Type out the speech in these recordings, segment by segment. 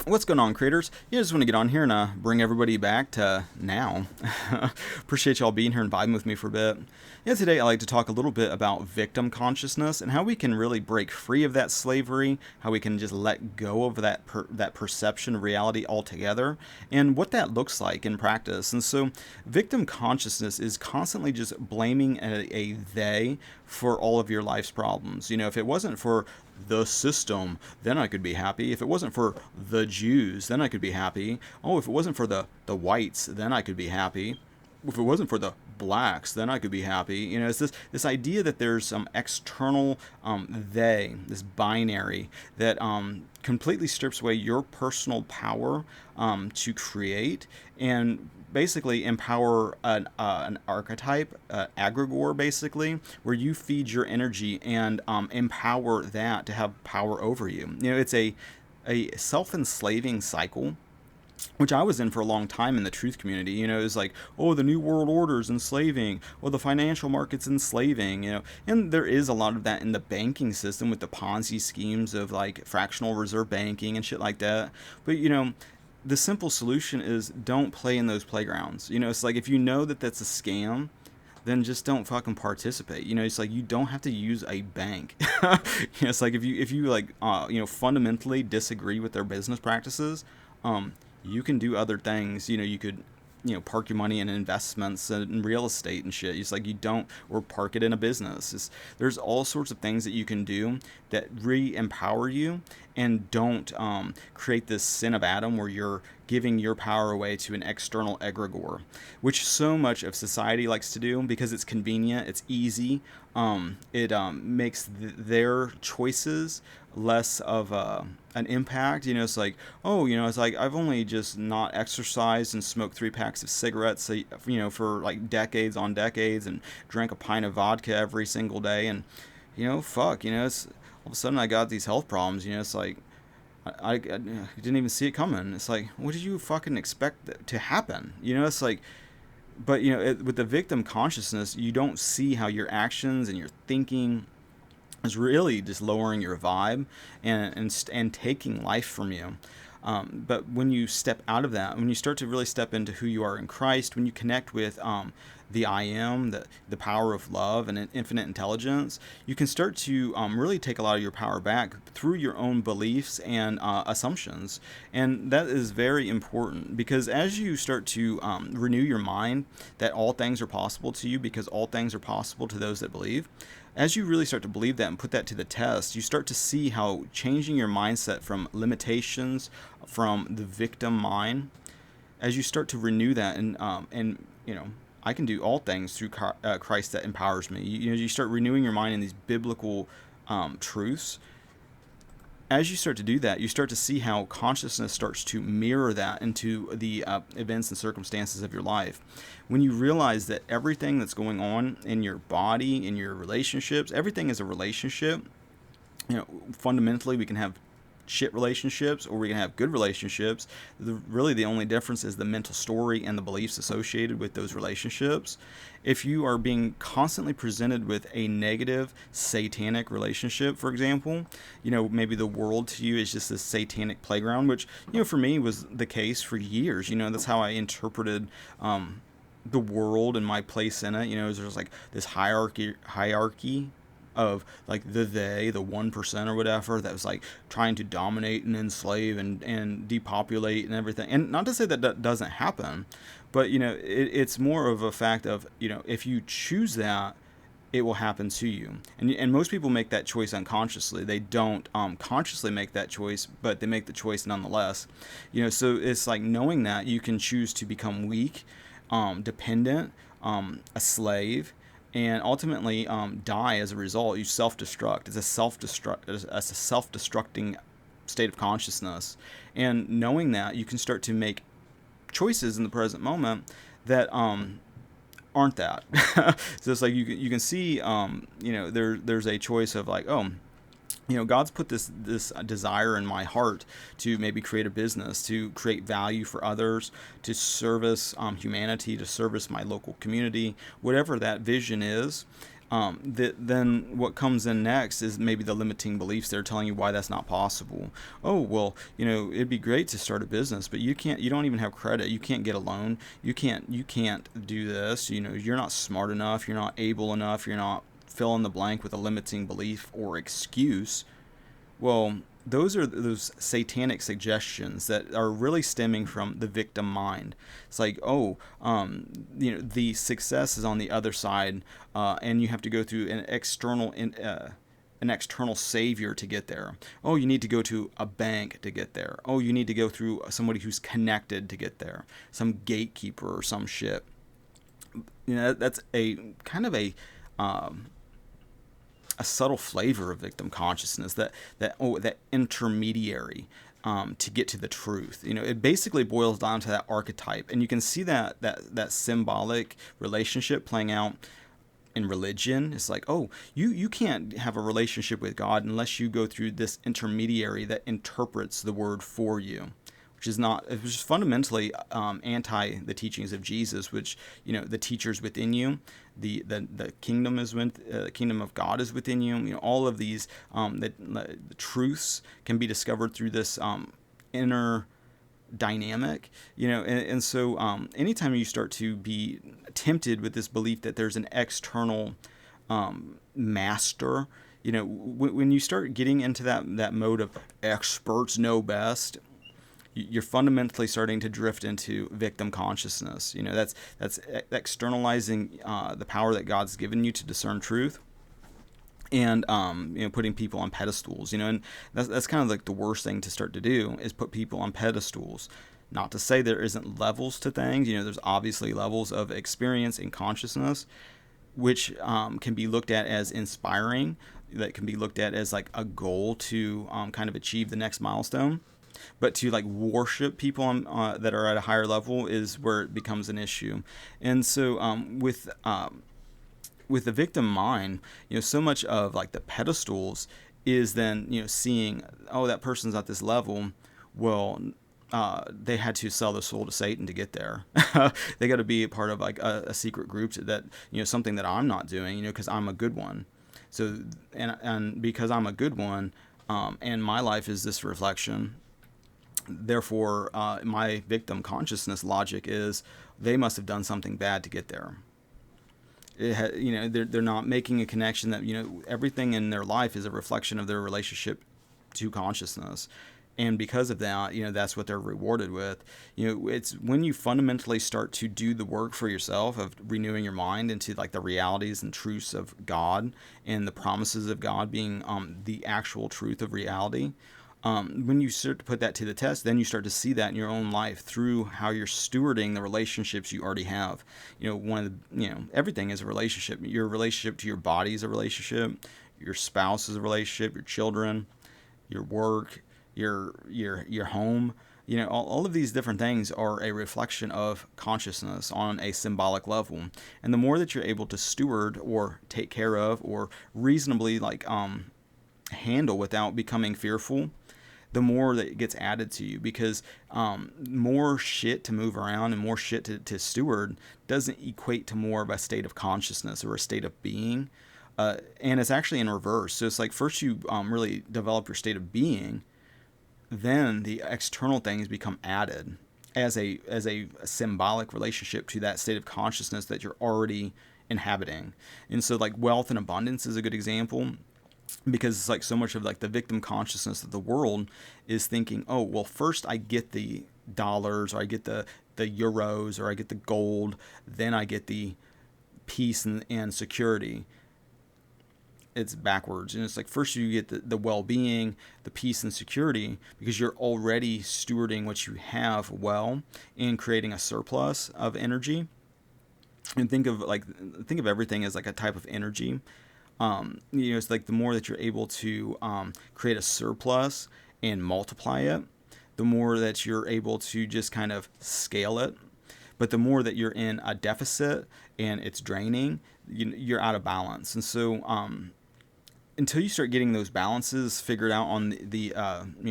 What's going on, creators? Yeah, I just want to get on here and bring everybody back to now. Appreciate y'all being here and vibing with me for a bit. Yeah, today I like to talk a little bit about victim consciousness and how we can really break free of that slavery, how we can just let go of that perception of reality altogether, and what that looks like in practice. And so, victim consciousness is constantly just blaming a they for all of your life's problems. You know, if it wasn't for the system, then I could be happy. If it wasn't for the Jews, then I could be happy. Oh, if it wasn't for the whites, then I could be happy. If it wasn't for the blacks, then I could be happy. You know, it's this idea that there's some external they, this binary that completely strips away your personal power to create and basically empower an archetype, egregore, basically, where you feed your energy and empower that to have power over you. You know, it's a self-enslaving cycle, which I was in for a long time in the truth community. You know, it's like, oh, the new world order is enslaving, or the financial market's enslaving, you know. And there is a lot of that in the banking system with the Ponzi schemes of like fractional reserve banking and shit like that. But, you know, the simple solution is don't play in those playgrounds. You know, it's like if you know that that's a scam, then just don't fucking participate. You know, it's like you don't have to use a bank. You know, it's like if you like you know, fundamentally disagree with their business practices, you can do other things. You know, you could, you know, park your money in investments and real estate and shit. It's like you don't, or park it in a business. There's all sorts of things that you can do that re-empower you and don't create this sin of Adam where you're giving your power away to an external egregore, which so much of society likes to do because it's convenient, it's easy. It makes their choices less of an impact. You know, it's like, oh, you know, it's like I've only just not exercised and smoked 3 packs of cigarettes, you know, for like decades on decades, and drank a pint of vodka every single day, and you know, fuck, you know, it's all of a sudden I got these health problems. You know, it's like I didn't even see it coming. It's like, what did you fucking expect to happen? You know, it's like, but you know, with the victim consciousness, you don't see how your actions and your thinking is really just lowering your vibe and taking life from you. But when you step out of that, when you start to really step into who you are in Christ, when you connect with the I am, the power of love and infinite intelligence, you can start to really take a lot of your power back through your own beliefs and assumptions. And that is very important because as you start to renew your mind that all things are possible to you because all things are possible to those that believe, as you really start to believe that and put that to the test, you start to see how changing your mindset from limitations, from the victim mind, as you start to renew that and you know, I can do all things through Christ that empowers me. You know, you start renewing your mind in these biblical truths. As you start to do that, you start to see how consciousness starts to mirror that into the events and circumstances of your life. When you realize that everything that's going on in your body, in your relationships, everything is a relationship. You know, fundamentally, we can have shit relationships or we can have good relationships. Really the only difference is the mental story and the beliefs associated with those relationships. If you are being constantly presented with a negative satanic relationship, for example, you know, maybe the world to you is just this satanic playground, which, you know, for me was the case for years. You know, that's how I interpreted the world and my place in it. You know, there's like this hierarchy of like the 1% or whatever that was like trying to dominate and enslave and depopulate and everything. And not to say that that doesn't happen, but you know, it's more of a fact of, you know, if you choose that, it will happen to you. And most people make that choice unconsciously. They don't consciously make that choice, but they make the choice nonetheless. You know, so it's like knowing that you can choose to become weak, dependent, a slave, and ultimately die as a result. You self-destruct. It's a self-destructing state of consciousness. And knowing that, you can start to make choices in the present moment that aren't that. So it's like you can see, you know, there's a choice of like, oh, you know, God's put this desire in my heart to maybe create a business, to create value for others, to service humanity, to service my local community, whatever that vision is. Then what comes in next is maybe the limiting beliefs. They're telling you why that's not possible. Oh, well, it'd be great to start a business, but you don't even have credit. You can't get a loan. You can't do this. You're not smart enough. You're not able enough. You're not fill in the blank with a limiting belief or excuse. Well, those are those satanic suggestions that are really stemming from the victim mind. It's like, oh, the success is on the other side, and you have to go through an external savior to get there. Oh, you need to go to a bank to get there. Oh, you need to go through somebody who's connected to get there, some gatekeeper or some shit. That's a kind of a subtle flavor of victim consciousness, that intermediary, to get to the truth. It basically boils down to that archetype, and you can see that symbolic relationship playing out in religion. It's like, oh, you can't have a relationship with God unless you go through this intermediary that interprets the word for you, which is fundamentally anti the teachings of Jesus, which the teachers within you, the kingdom the kingdom of God is within you. All of these the truths can be discovered through this inner dynamic. And so anytime you start to be tempted with this belief that there's an external master, when you start getting into that mode of experts know best, you're fundamentally starting to drift into victim consciousness. That's externalizing the power that God's given you to discern truth, and putting people on pedestals. And that's kind of like the worst thing to start to do, is put people on pedestals. Not to say there isn't levels to things. There's obviously levels of experience and consciousness, which can be looked at as inspiring, that can be looked at as like a goal to kind of achieve the next milestone. But to like worship people that are at a higher level is where it becomes an issue. And so with the victim mind, so much of like the pedestals is then seeing, oh, that person's at this level. Well, they had to sell their soul to Satan to get there. They got to be a part of like a secret group that something that I'm not doing, because I'm a good one. So and because I'm a good one, and my life is this reflection. Therefore, my victim consciousness logic is they must have done something bad to get there. They're not making a connection that everything in their life is a reflection of their relationship to consciousness, and because of that, that's what they're rewarded with. It's when you fundamentally start to do the work for yourself of renewing your mind into like the realities and truths of God, and the promises of God being the actual truth of reality. When you start to put that to the test, then you start to see that in your own life through how you're stewarding the relationships you already have. Everything is a relationship. Your relationship to your body is a relationship. Your spouse is a relationship. Your children, your work, your home. All of these different things are a reflection of consciousness on a symbolic level. And the more that you're able to steward or take care of or reasonably handle without becoming fearful, the more that gets added to you, because more shit to move around and more shit to steward doesn't equate to more of a state of consciousness or a state of being. And it's actually in reverse. So it's like first you really develop your state of being, then the external things become added as a symbolic relationship to that state of consciousness that you're already inhabiting. And so like wealth and abundance is a good example, because it's like so much of like the victim consciousness of the world is thinking, oh, well, first I get the dollars, or I get the euros, or I get the gold, then I get the peace and security. It's backwards. And it's like first you get the well-being, the peace and security, because you're already stewarding what you have well and creating a surplus of energy. And think of everything as like a type of energy. It's like the more that you're able to create a surplus and multiply it, the more that you're able to just kind of scale it. But the more that you're in a deficit and it's draining, you're out of balance. And so until you start getting those balances figured out on the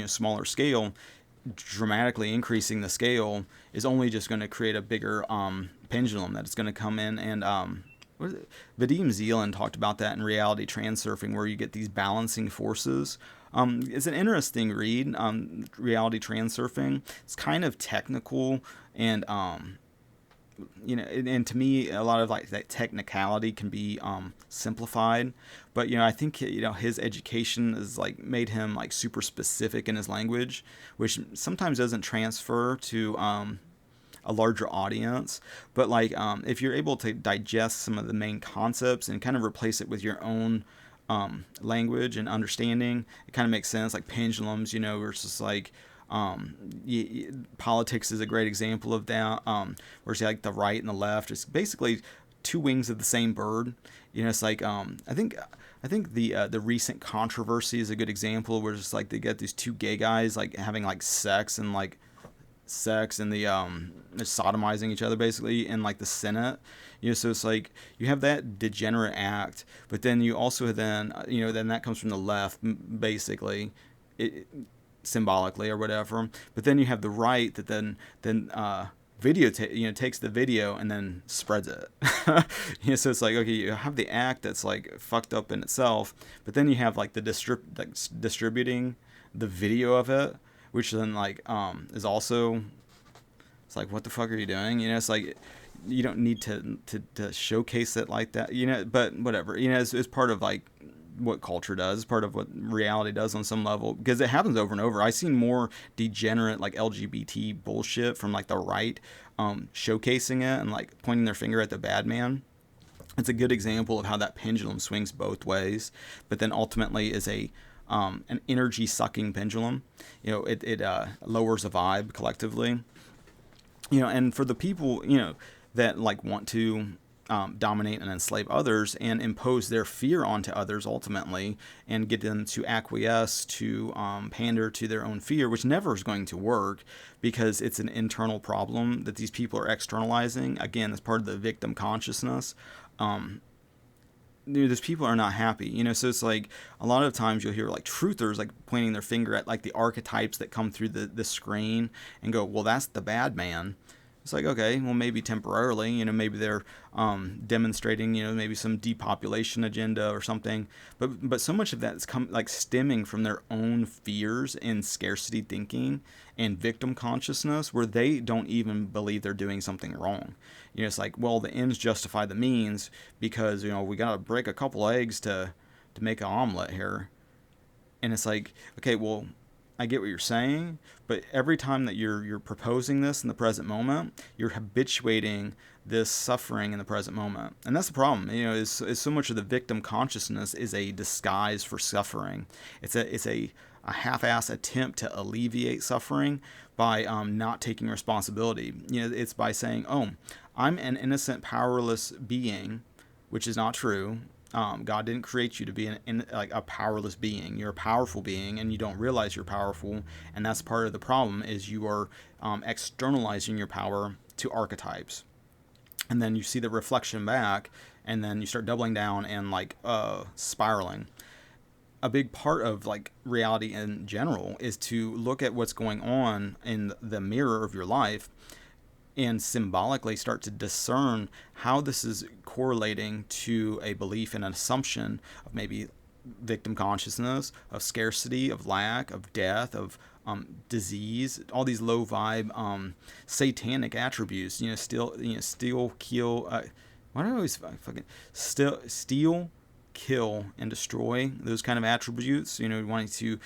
smaller scale, dramatically increasing the scale is only just going to create a bigger pendulum that it's going to come in and what is it? Vadim Zeland talked about that in reality transurfing, where you get these balancing forces. It's an interesting read. Reality transurfing. It's kind of technical, and and to me, a lot of like that technicality can be simplified. But I think his education is like made him like super specific in his language, which sometimes doesn't transfer to a larger audience. But like if you're able to digest some of the main concepts and kind of replace it with your own language and understanding, it kind of makes sense. Like pendulums, versus like politics is a great example of that. Where it's like the right and the left. It's basically two wings of the same bird. It's like I think the recent controversy is a good example, where it's like they get these two gay guys like having like sex and the they're sodomizing each other basically in like the Senate. So it's like you have that degenerate act, but then you also then then that comes from the left basically. Symbolically or whatever, but then you have the right that then takes the video and then spreads it. So it's like, okay, you have the act that's like fucked up in itself, but then you have like the distributing the video of it, which then like is also, it's like, what the fuck are you doing? It's like you don't need to showcase it like that, but whatever, it's part of like what culture does. It's part of what reality does on some level, because it happens over and over. I've seen more degenerate like LGBT bullshit from like the right showcasing it and like pointing their finger at the bad man. It's a good example of how that pendulum swings both ways, but then ultimately is an energy sucking pendulum. It lowers the vibe collectively. And for the people that like want to dominate and enslave others and impose their fear onto others ultimately, and get them to acquiesce, to pander to their own fear, which never is going to work, because it's an internal problem that these people are externalizing. Again, as part of the victim consciousness. These people are not happy, so it's like a lot of times you'll hear like truthers like pointing their finger at like the archetypes that come through the screen and go, well, that's the bad man. It's like, okay, well, maybe temporarily, maybe they're demonstrating, maybe some depopulation agenda or something. But so much of that is stemming from their own fears and scarcity thinking and victim consciousness, where they don't even believe they're doing something wrong. It's like, well, the ends justify the means, because we gotta break a couple eggs to make an omelet here. And it's like, okay, well, I get what you're saying, but every time that you're proposing this in the present moment, you're habituating this suffering in the present moment. And that's the problem. Is so much of the victim consciousness is a disguise for suffering. It's a half-ass attempt to alleviate suffering by not taking responsibility. It's by saying, oh, I'm an innocent, powerless being, which is not true. God didn't create you to be a powerless being. You're a powerful being, and you don't realize you're powerful. And that's part of the problem, is you are externalizing your power to archetypes. And then you see the reflection back, and then you start doubling down and spiraling. A big part of like reality in general is to look at what's going on in the mirror of your life, and symbolically start to discern how this is correlating to a belief and an assumption of maybe victim consciousness, of scarcity, of lack, of death, of disease, all these low vibe satanic attributes. Steal, kill. Why do I always fucking steal, kill, and destroy? Those kind of attributes. Wanting to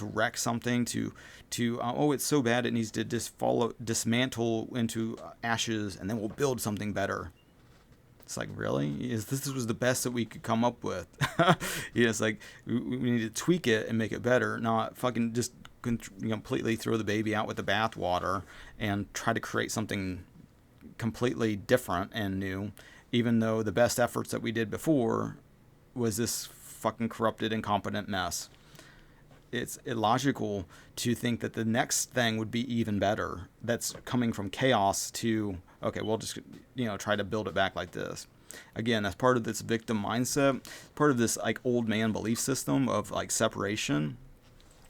wreck something, to it's so bad it needs to dismantle into ashes, and then we'll build something better. It's like, really? This was the best that we could come up with? It's like we need to tweak it and make it better, not fucking just completely throw the baby out with the bathwater and try to create something completely different and new, even though the best efforts that we did before was this fucking corrupted, incompetent mess. It's illogical to think that the next thing would be even better. That's coming from chaos to, okay, we'll just, try to build it back like this. Again, that's part of this victim mindset, part of this like old man belief system of like separation,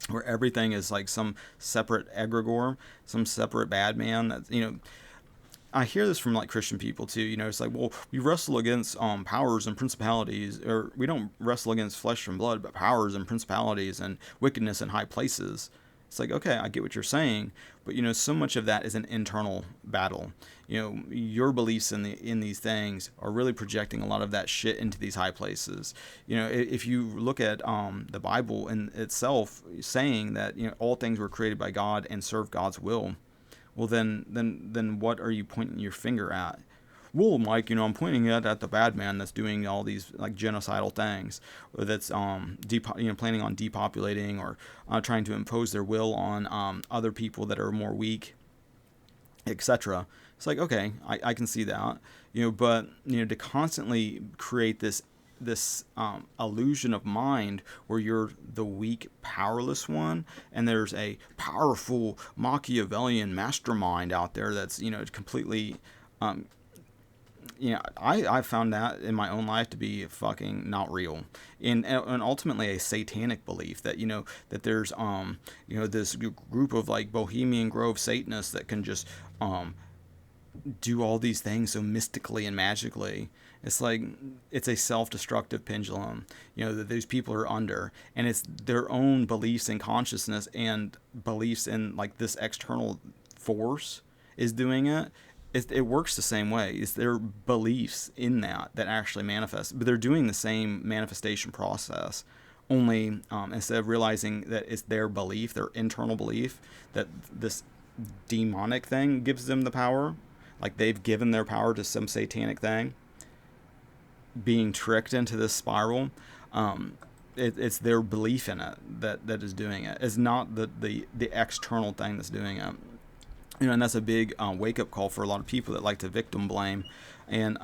where everything is like some separate egregore, some separate bad man. That, I hear this from like Christian people too. It's like, well, we wrestle against powers and principalities, or we don't wrestle against flesh and blood, but powers and principalities and wickedness in high places. It's like, okay, I get what you're saying, but so much of that is an internal battle. Your beliefs in these things are really projecting a lot of that shit into these high places. If you look at the Bible in itself, saying that all things were created by God and serve God's will, well, then what are you pointing your finger at? Well, Mike, I'm pointing it at the bad man that's doing all these like genocidal things, or that's planning on depopulating, or trying to impose their will on other people that are more weak, etc. It's like, okay, I can see that, but to constantly create this illusion of mind where you're the weak, powerless one, and there's a powerful Machiavellian mastermind out there that's completely I found that in my own life to be fucking not real, and ultimately a satanic belief that that there's this group of like Bohemian Grove Satanists that can just do all these things so mystically and magically. It's like it's a self-destructive pendulum, that these people are under, and it's their own beliefs in consciousness and beliefs in like this external force is doing it. It works the same way. It's their beliefs in that actually manifest, but they're doing the same manifestation process. Only instead of realizing that it's their belief, their internal belief, that this demonic thing gives them the power, like they've given their power to some satanic thing, being tricked into this spiral. It's their belief in it that is doing it. It's not the external thing that's doing it. And that's a big wake up call for a lot of people that like to victim blame, and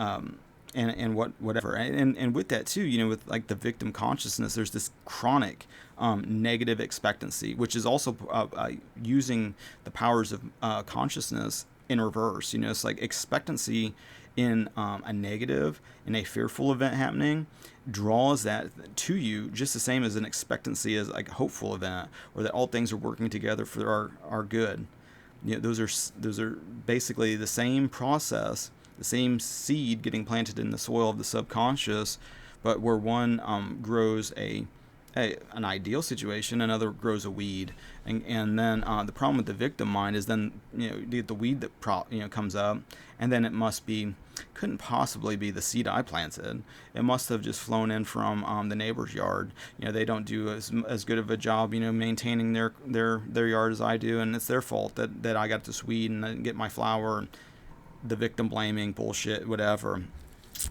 whatever. And with that too, with like the victim consciousness, there's this chronic negative expectancy, which is also using the powers of consciousness in reverse. It's like expectancy in a negative, in a fearful event happening, draws that to you just the same as an expectancy as like a hopeful event, or that all things are working together for our good. Those are basically the same process, the same seed getting planted in the soil of the subconscious, but where one grows an ideal situation, another grows a weed, and then the problem with the victim mind is then you get the weed that comes up, and then couldn't possibly be the seed I planted. It must have just flown in from the neighbor's yard. They don't do as good of a job maintaining their yard as I do, and it's their fault that I got this weed and I didn't get my flower. And the victim blaming bullshit, whatever.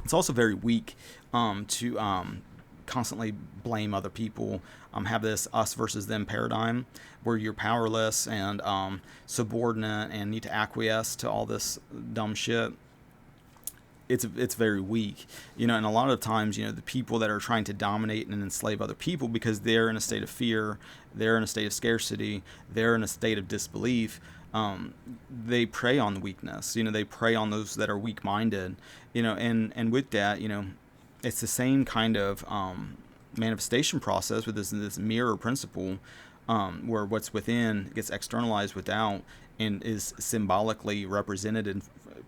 It's also very weak to constantly blame other people, have this us versus them paradigm where you're powerless and subordinate and need to acquiesce to all this dumb shit. It's very weak, and a lot of times, the people that are trying to dominate and enslave other people because they're in a state of fear, they're in a state of scarcity, they're in a state of disbelief, they prey on the weakness, they prey on those that are weak-minded, and with that, it's the same kind of manifestation process with this mirror principle, where what's within gets externalized without and is symbolically represented in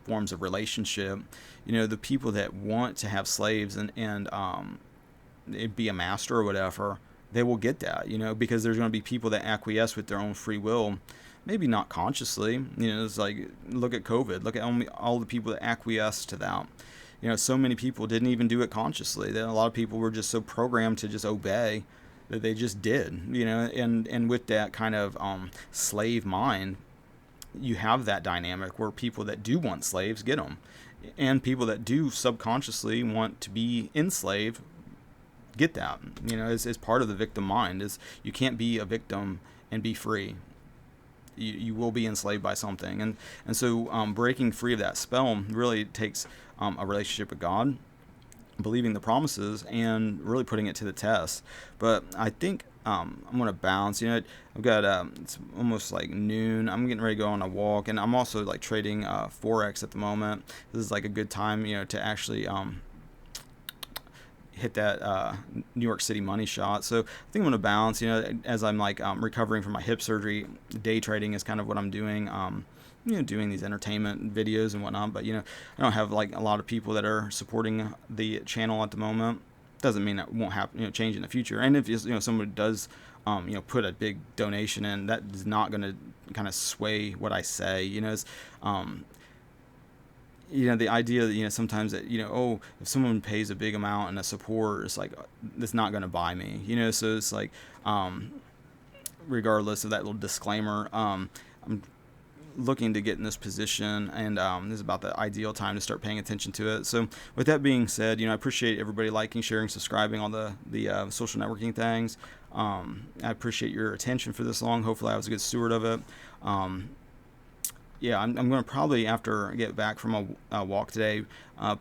forms of relationship. The people that want to have slaves and it'd be a master or whatever, they will get that, because there's going to be people that acquiesce with their own free will, maybe not consciously. It's like, look at COVID, look at all the people that acquiesce to that. So many people didn't even do it consciously. A lot of people were just so programmed to just obey that they just did, and with that kind of slave mind, you have that dynamic where people that do want slaves get them, and people that do subconsciously want to be enslaved get that. It's part of the victim mind. Is you can't be a victim and be free. You will be enslaved by something, and so breaking free of that spell really takes a relationship with God, believing the promises, and really putting it to the test. But I think I'm gonna bounce. I've got it's almost like noon. I'm getting ready to go on a walk, and I'm also like trading forex at the moment. This is like a good time, to actually hit that New York City money shot. So I think I'm gonna bounce. As I'm like recovering from my hip surgery, day trading is kind of what I'm doing. doing these entertainment videos and whatnot. But I don't have like a lot of people that are supporting the channel at the moment. Doesn't mean that won't happen, change in the future. And if someone does put a big donation in, that is not going to kind of sway what I say. It's, the idea that sometimes that if someone pays a big amount and a support, it's like it's not going to buy me. So it's like regardless of that little disclaimer, I'm looking to get in this position, and this is about the ideal time to start paying attention to it. So with that being said, I appreciate everybody liking, sharing, subscribing, all the social networking things. I appreciate your attention for this long. Hopefully I was a good steward of it. I'm going to probably, after I get back from a walk today,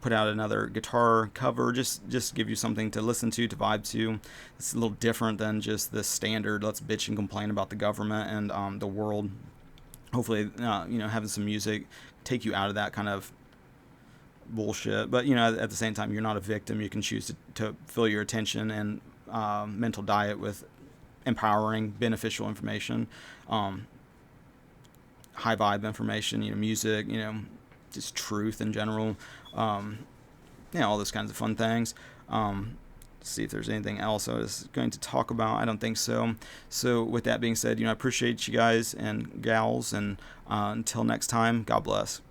put out another guitar cover, just give you something to listen to vibe to. It's a little different than just the standard let's bitch and complain about the government and the world. Hopefully, having some music take you out of that kind of bullshit. But, at the same time, you're not a victim. You can choose to fill your attention and mental diet with empowering, beneficial information, high vibe information, music, just truth in general, all those kinds of fun things. See if there's anything else I was going to talk about. I don't think so. So with that being said, I appreciate you guys and gals, and until next time, God bless.